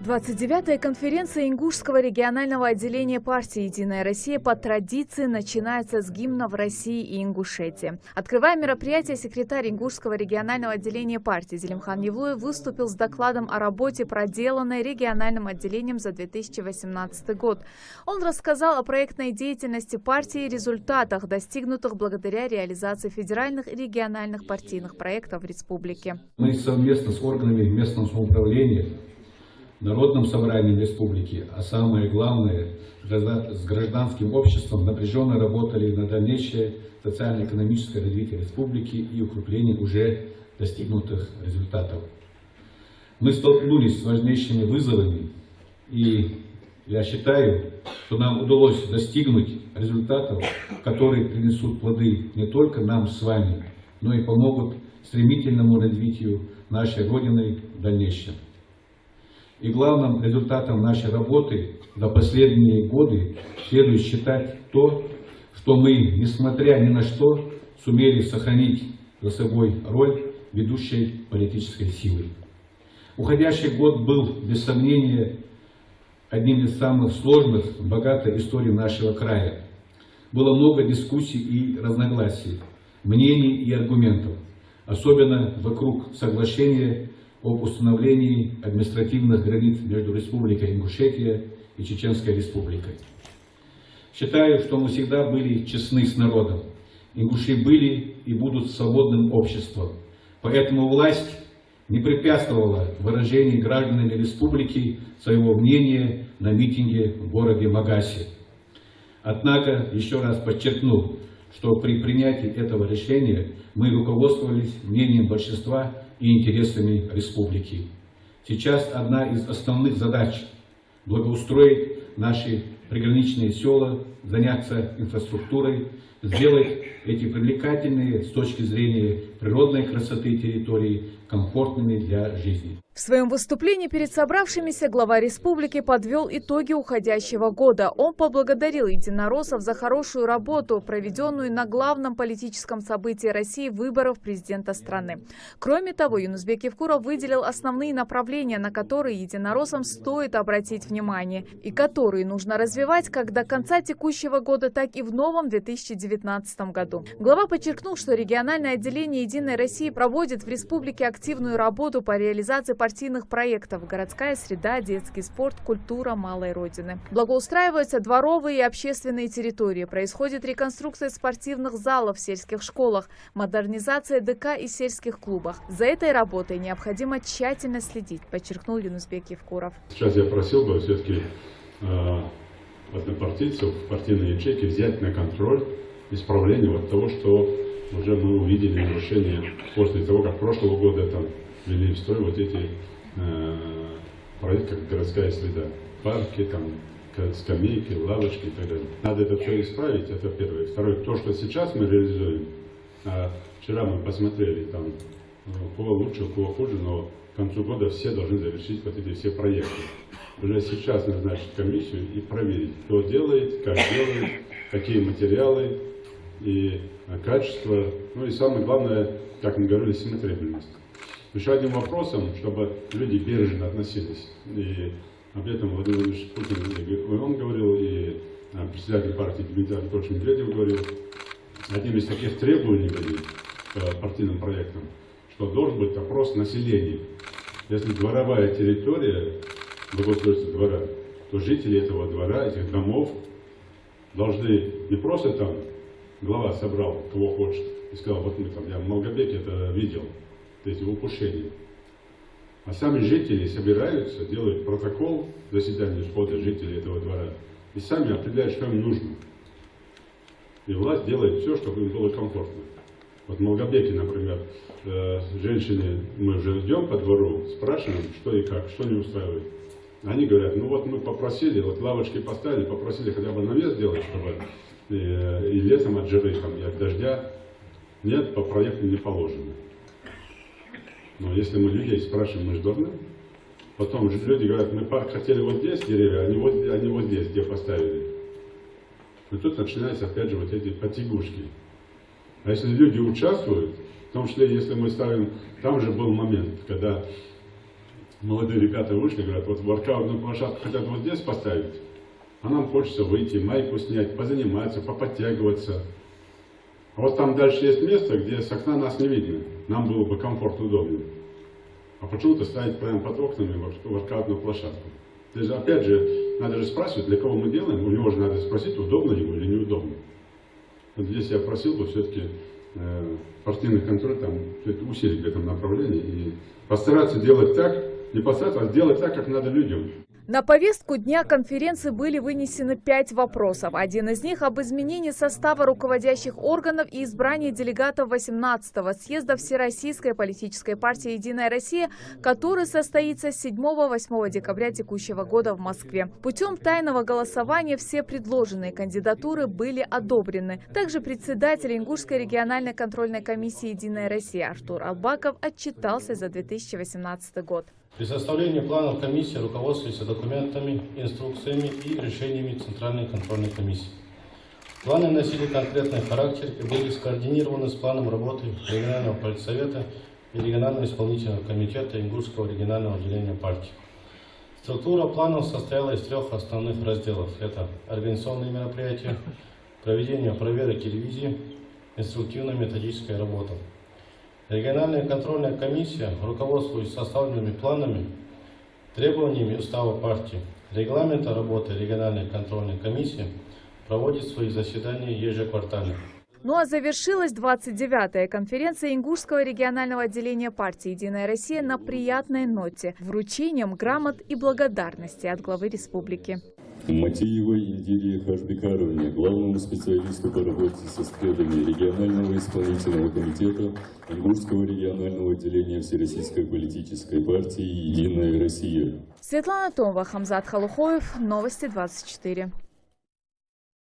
29-я конференция Ингушского регионального отделения партии «Единая Россия» по традиции начинается с гимнов России и Ингушетии. Открывая мероприятие, секретарь Ингушского регионального отделения партии Зелимхан Евлоев выступил с докладом о работе, проделанной региональным отделением за 2018 год. Он рассказал о проектной деятельности партии и результатах, достигнутых благодаря реализации федеральных и региональных партийных проектов в республике. Мы совместно с органами местного самоуправления, Народным собранием республики, а самое главное, с гражданским обществом напряженно работали на дальнейшее социально-экономическое развитие республики и укрепление уже достигнутых результатов. Мы столкнулись с важнейшими вызовами, и я считаю, что нам удалось достигнуть результатов, которые принесут плоды не только нам с вами, но и помогут стремительному развитию нашей Родины в дальнейшем. И главным результатом нашей работы за последние годы следует считать то, что мы, несмотря ни на что, сумели сохранить за собой роль ведущей политической силы. Уходящий год был, без сомнения, одним из самых сложных в богатой истории нашего края. Было много дискуссий и разногласий, мнений и аргументов, особенно вокруг соглашения об установлении административных границ между Республикой Ингушетия и Чеченской Республикой. Считаю, что мы всегда были честны с народом. Ингуши были и будут свободным обществом. Поэтому власть не препятствовала выражению гражданами республики своего мнения на митинге в городе Магасе. Однако, еще раз подчеркну, что при принятии этого решения мы руководствовались мнением большинства и интересами республики. Сейчас одна из основных задач – благоустроить наши приграничные села, заняться инфраструктурой, сделать эти привлекательные с точки зрения природной красоты территории комфортными для жизни. В своем выступлении перед собравшимися глава республики подвел итоги уходящего года. Он поблагодарил единороссов за хорошую работу, проведенную на главном политическом событии России – выборов президента страны. Кроме того, Юнусбек Евкуров выделил основные направления, на которые единороссам стоит обратить внимание и которые нужно развивать как до конца текущего года, так и в новом 2019 году. Глава подчеркнул, что региональное отделение «Единой России» проводит в республике активную работу по реализации партийных проектов «Городская среда», детский спорт, культура малой Родины. Благоустраиваются дворовые и общественные территории, происходит реконструкция спортивных залов в сельских школах, модернизация ДК и сельских клубах. За этой работой необходимо тщательно следить, подчеркнул Юнусбек Евкуров. Сейчас я просил бы все-таки однопартийцев, партийные ячейки взять на контроль исправление вот того, что уже мы увидели нарушение после того, как прошлого года там ввели в строй вот эти проекты, как городская среда, парки, там, скамейки, лавочки и так далее. Надо это все исправить, это первое. Второе, то, что сейчас мы реализуем, вчера мы посмотрели, там, у кого лучше, у кого хуже, но к концу года все должны завершить вот эти все проекты. Уже сейчас назначить комиссию и проверить, кто делает, как делает, какие материалы и качество, ну и самое главное, как мы говорили, смотрибельность. Еще одним вопросом, чтобы люди бережно относились, и об этом Владимир Владимирович Путин, он говорил, и председатель партии Дмитрий Анатольевич Медведев говорил, одним из таких требований к партийным проектам, что должен быть опрос населения. Если дворовая территория, благоустройство двора, то жители этого двора, этих домов, должны не просто там, глава собрал, кого хочет, и сказал, вот мы там, я в Малгобеке это видел, эти упущения. А сами жители собираются, делают протокол заседания схода жителей этого двора и сами определяют, что им нужно. И власть делает все, чтобы им было комфортно. Вот в Малгобеке, например, женщины, мы уже идем по двору, спрашиваем, что и как, что не устраивает. Они говорят, ну вот мы попросили, вот лавочки поставили, попросили хотя бы навес сделать, чтобы и летом от жары, там, и от дождя. Нет, по проекту не положено. Но если мы людей спрашиваем, мы же должны. Потом люди говорят, мы парк хотели вот здесь деревья, они вот здесь, где поставили. И тут начинаются опять же вот эти потягушки. А если люди участвуют, в том числе, если мы ставим, там же был момент, когда молодые ребята вышли, говорят, вот воркаутную площадку хотят вот здесь поставить, а нам хочется выйти, майку снять, позаниматься, поподтягиваться. А вот там дальше есть место, где с окна нас не видно, нам было бы комфортно, удобно. А почему-то ставить прямо под окнами воркаутную площадку. То есть, опять же, надо же спрашивать, для кого мы делаем, у него же надо спросить, удобно ему или неудобно. Вот здесь я просил бы все-таки партийный контроль там, усилить в этом направлении и постараться делать так, не постараться, а сделать так, как надо людям. На повестку дня конференции были вынесены 5 вопросов. Один из них об изменении состава руководящих органов и избрании делегатов 18-го съезда Всероссийской политической партии «Единая Россия», который состоится 7-8 декабря текущего года в Москве. Путем тайного голосования все предложенные кандидатуры были одобрены. Также председатель Ингушской региональной контрольной комиссии «Единая Россия» Артур Албаков отчитался за 2018 год. При составлении планов комиссии руководствуются документами, инструкциями и решениями Центральной контрольной комиссии. Планы носили конкретный характер и были скоординированы с планом работы регионального политсовета и регионального исполнительного комитета Ингушского регионального отделения партии. Структура планов состояла из 3 основных разделов. Это организационные мероприятия, проведение проверок и ревизии, инструктивно-методическая работа. Региональная контрольная комиссия, руководствуясь составленными планами, требованиями устава партии, регламента работы региональной контрольной комиссии, проводит свои заседания ежеквартально. Ну а завершилась 29-я конференция Ингушского регионального отделения партии «Единая Россия» на приятной ноте – вручением грамот и благодарности от главы республики. Матеевой Индире Хашбекаровне, главному специалисту по работе со спредами регионального исполнительного комитета Ингушского регионального отделения Всероссийской политической партии «Единая Россия». Светлана Томова, Хамзат Халухоев, Новости 24.